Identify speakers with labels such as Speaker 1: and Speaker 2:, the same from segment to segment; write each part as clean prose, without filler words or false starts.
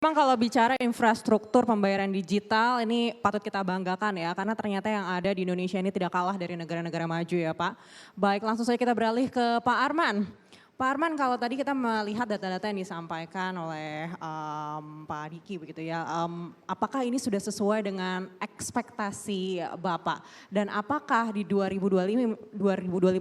Speaker 1: Memang kalau bicara infrastruktur pembayaran digital ini patut kita banggakan ya, karena ternyata yang ada di Indonesia ini tidak kalah dari negara-negara maju ya Pak. Baik, langsung saja kita beralih ke Pak Arman. Pak Arman, kalau tadi kita melihat data-data yang disampaikan oleh Pak Diki begitu ya, apakah ini sudah sesuai dengan ekspektasi Bapak? Dan apakah di 2025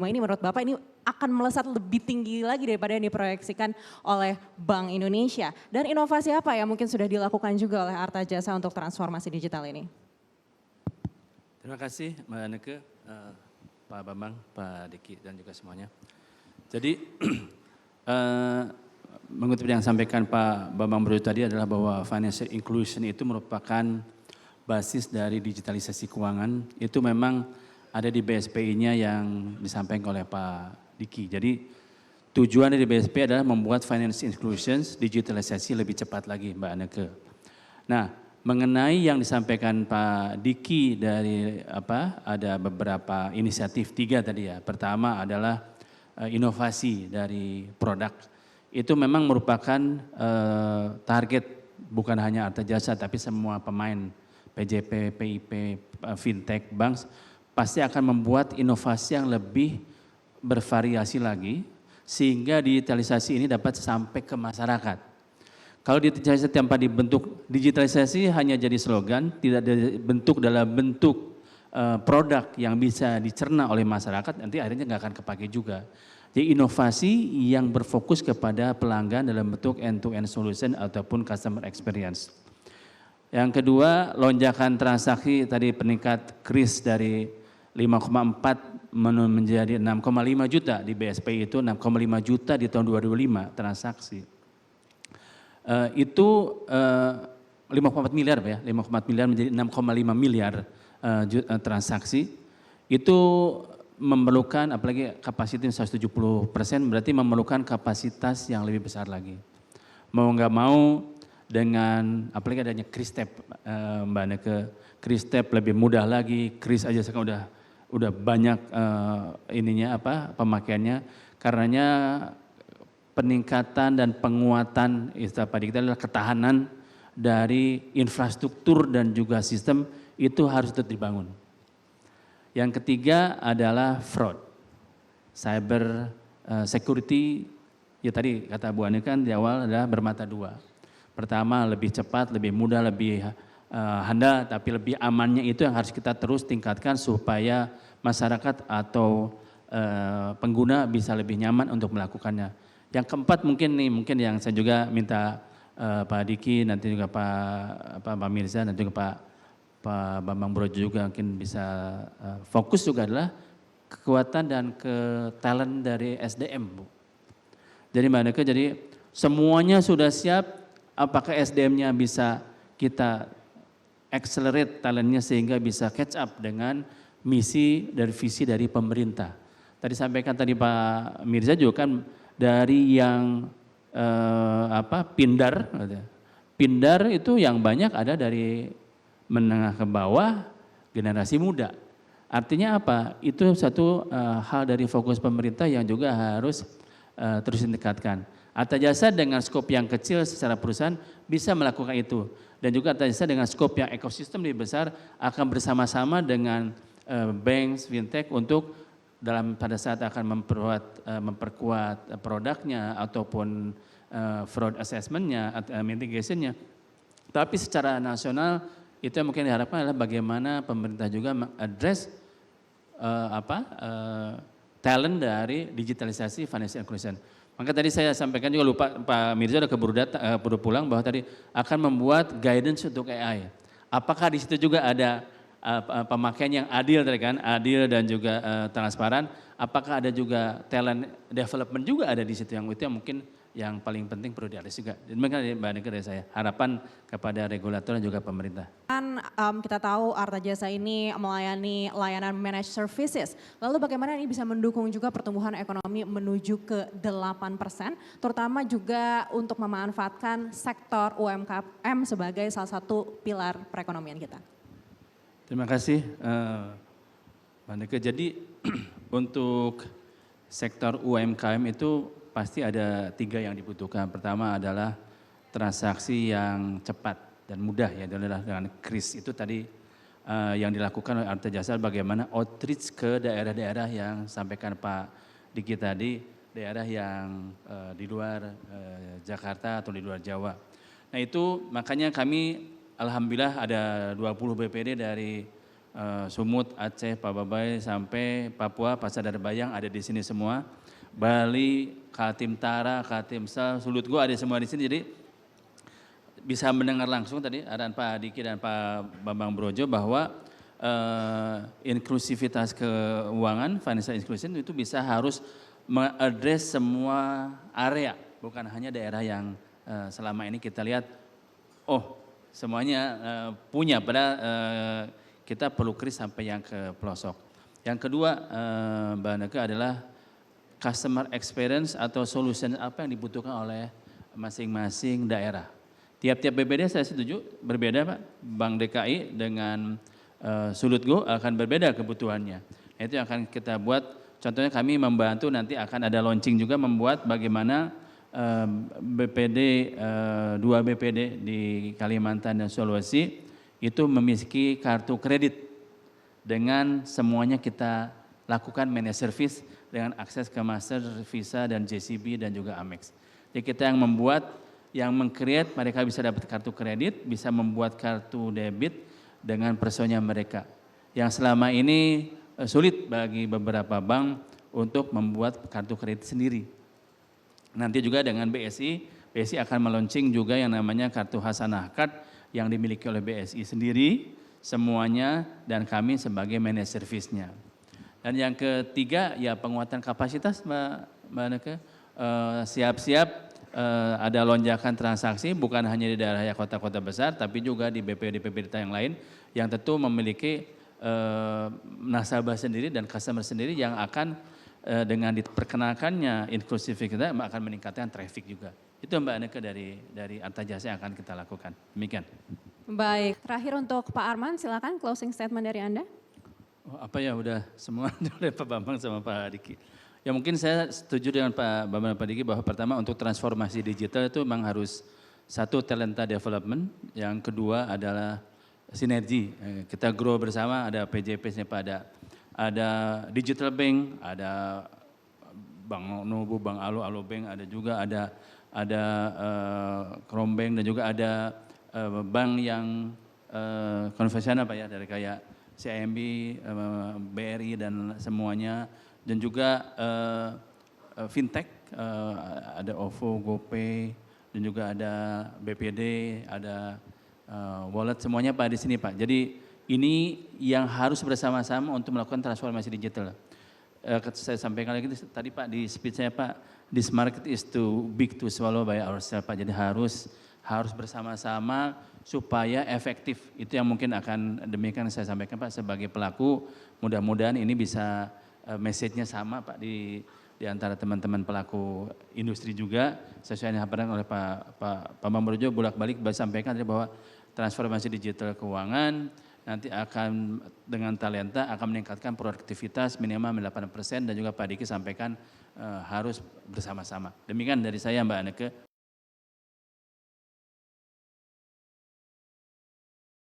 Speaker 1: ini menurut Bapak ini akan melesat lebih tinggi lagi daripada yang diproyeksikan oleh Bank Indonesia? Dan inovasi apa yang mungkin sudah dilakukan juga oleh Arta Jasa untuk transformasi digital ini?
Speaker 2: Terima kasih Mbak Neke, Pak Bambang, Pak Diki dan juga semuanya. Jadi mengutip yang disampaikan Pak Bambang Brojo tadi adalah bahwa financial inclusion itu merupakan basis dari digitalisasi keuangan. Itu memang ada di BSPI-nya yang disampaikan oleh Pak Diki. Jadi tujuan dari BSPI adalah membuat financial inclusion digitalisasi lebih cepat lagi Mbak Neke. Nah, mengenai yang disampaikan Pak Diki dari ada beberapa inisiatif 3 tadi ya. Pertama adalah inovasi dari produk. Itu memang merupakan target bukan hanya Arta Jasa tapi semua pemain PJP, PIP, fintech, bank pasti akan membuat inovasi yang lebih bervariasi lagi sehingga digitalisasi ini dapat sampai ke masyarakat. Kalau digitalisasi tanpa dibentuk, digitalisasi hanya jadi slogan, tidak dibentuk dalam bentuk produk yang bisa dicerna oleh masyarakat, nanti akhirnya nggak akan kepake juga. Jadi inovasi yang berfokus kepada pelanggan dalam bentuk end-to-end solution ataupun customer experience. Yang kedua, lonjakan transaksi tadi peningkat kris dari 5,4 menjadi 6,5 juta di BSPI itu 6,5 juta di tahun 2005 transaksi. Itu 5,4 miliar ya, 5,4 miliar menjadi 6,5 miliar transaksi. Itu memerlukan apalagi kapasitas 170% berarti memerlukan kapasitas yang lebih besar lagi. Mau nggak mau dengan apalagi adanya Kristep Mbak Neke, Kristep lebih mudah lagi, kris aja sekarang udah banyak pemakaiannya karenanya peningkatan dan penguatan istilah Pak Diki adalah ketahanan dari infrastruktur dan juga sistem itu harus tetap dibangun. Yang ketiga adalah fraud, cyber security, ya tadi kata Bu Ani kan di awal adalah bermata dua. Pertama lebih cepat, lebih mudah, lebih handal, tapi lebih amannya itu yang harus kita terus tingkatkan supaya masyarakat atau pengguna bisa lebih nyaman untuk melakukannya. Yang keempat mungkin yang saya juga minta Pak Diki, nanti juga Pak Mirza, nanti juga Pak Bambang Brojo juga mungkin bisa fokus juga adalah kekuatan dan talent dari SDM Bu. Jadi Mbak Neke, jadi semuanya sudah siap, apakah SDM-nya bisa kita accelerate talentnya sehingga bisa catch up dengan misi dan visi dari pemerintah. Tadi sampaikan tadi Pak Mirza juga kan dari yang pindar itu yang banyak ada dari menengah ke bawah generasi muda. Artinya apa? Itu satu hal dari fokus pemerintah yang juga harus terus ditingkatkan. Arta Jasa dengan skop yang kecil secara perusahaan bisa melakukan itu. Dan juga Arta Jasa dengan skop yang ekosistem lebih besar akan bersama-sama dengan bank, fintech untuk pada saat akan memperkuat produknya ataupun fraud assessment-nya, mitigation-nya. Tapi secara nasional itu yang mungkin diharapkan adalah bagaimana pemerintah juga mengadres talent dari digitalisasi financial inclusion. Maka tadi saya sampaikan juga lupa Pak Mirza udah keburu pulang bahwa tadi akan membuat guidance untuk AI. Apakah di situ juga ada pemakaian yang adil tadi kan, adil dan juga transparan. Apakah ada juga talent development juga ada di situ yang itu yang mungkin yang paling penting perlu diadres juga. Demikian Mbak Neke dari saya, harapan kepada regulator dan juga pemerintah.
Speaker 1: Kan kita tahu Arta Jasa ini melayani layanan managed services. Lalu bagaimana ini bisa mendukung juga pertumbuhan ekonomi menuju ke 8%, terutama juga untuk memanfaatkan sektor UMKM sebagai salah satu pilar perekonomian kita.
Speaker 2: Terima kasih Mbak Neke. Jadi untuk sektor UMKM itu pasti ada 3 yang dibutuhkan. Pertama adalah transaksi yang cepat dan mudah ya adalah dengan KRIS itu tadi yang dilakukan oleh Arta Jasa bagaimana outreach ke daerah-daerah yang sampaikan Pak Diki tadi, daerah yang di luar Jakarta atau di luar Jawa. Nah itu makanya kami alhamdulillah ada 20 BPD dari Sumut, Aceh, Pababai sampai Papua, Pasadar Bayang ada di sini semua. Bali, Kaltim Tara, Kaltim Sel, Sulut Go ada semua di sini. Jadi bisa mendengar langsung tadi arahan Pak Diki dan Pak Bambang Brojo bahwa inklusivitas keuangan, financial inclusion itu bisa harus mengadres semua area, bukan hanya daerah yang selama ini kita lihat, oh semuanya punya, padahal kita perlu KRIS sampai yang ke pelosok. Yang kedua Mbak Neke adalah customer experience atau solution apa yang dibutuhkan oleh masing-masing daerah. Tiap-tiap BPD saya setuju berbeda Pak, Bank DKI dengan Sulut Go akan berbeda kebutuhannya. Itu yang akan kita buat, contohnya kami membantu nanti akan ada launching juga membuat bagaimana BPD, 2 BPD di Kalimantan dan Sulawesi itu memiliki kartu kredit dengan semuanya kita lakukan managed service dengan akses ke Master, Visa dan JCB dan juga Amex. Jadi kita yang membuat, yang meng-create mereka bisa dapat kartu kredit, bisa membuat kartu debit dengan personnya mereka. Yang selama ini sulit bagi beberapa bank untuk membuat kartu kredit sendiri. Nanti juga dengan BSI, BSI akan meluncing juga yang namanya kartu Hasanah Card yang dimiliki oleh BSI sendiri semuanya dan kami sebagai managed service-nya. Dan yang ketiga ya penguatan kapasitas Mbak Neke, siap-siap ada lonjakan transaksi bukan hanya di daerah kota-kota besar tapi juga di BPD-BPD yang lain yang tentu memiliki nasabah sendiri dan customer sendiri yang akan dengan diperkenalkannya inklusivitas akan meningkatkan traffic juga. Itu Mbak Neke dari Arta Jasa yang akan kita lakukan. Demikian.
Speaker 1: Baik, terakhir untuk Pak Arman silakan closing statement dari Anda.
Speaker 2: Oh, apa ya udah semua oleh Pak Bambang sama Pak Diki. Ya mungkin saya setuju dengan Pak Bambang dan Pak Diki bahwa pertama untuk transformasi digital itu memang harus satu talenta development, yang kedua adalah sinergi. Kita grow bersama, ada PJP-nya Pak, ada digital bank, ada Bank Nobu, Bank Alo Bank, ada juga ada Krombank dan juga ada bank yang konvensional Pak ya dari kayak CIMB, BRI dan semuanya, dan juga fintech, ada OVO, GoPay, dan juga ada BPD, ada wallet, semuanya Pak di sini Pak. Jadi ini yang harus bersama-sama untuk melakukan transformasi digital. Saya sampaikan lagi tadi Pak di speech saya Pak, this market is too big to swallow by ourselves Pak. Jadi harus bersama-sama supaya efektif. Itu yang mungkin akan demikian saya sampaikan Pak sebagai pelaku. Mudah-mudahan ini bisa message-nya sama Pak di antara teman-teman pelaku industri juga. Sesuai yang disampaikan oleh Pak Bambang Brojo bolak-balik sampaikan bahwa transformasi digital keuangan nanti akan dengan talenta akan meningkatkan produktivitas minimal 8% dan juga Pak Diki sampaikan harus bersama-sama. Demikian dari saya Mbak Anneke.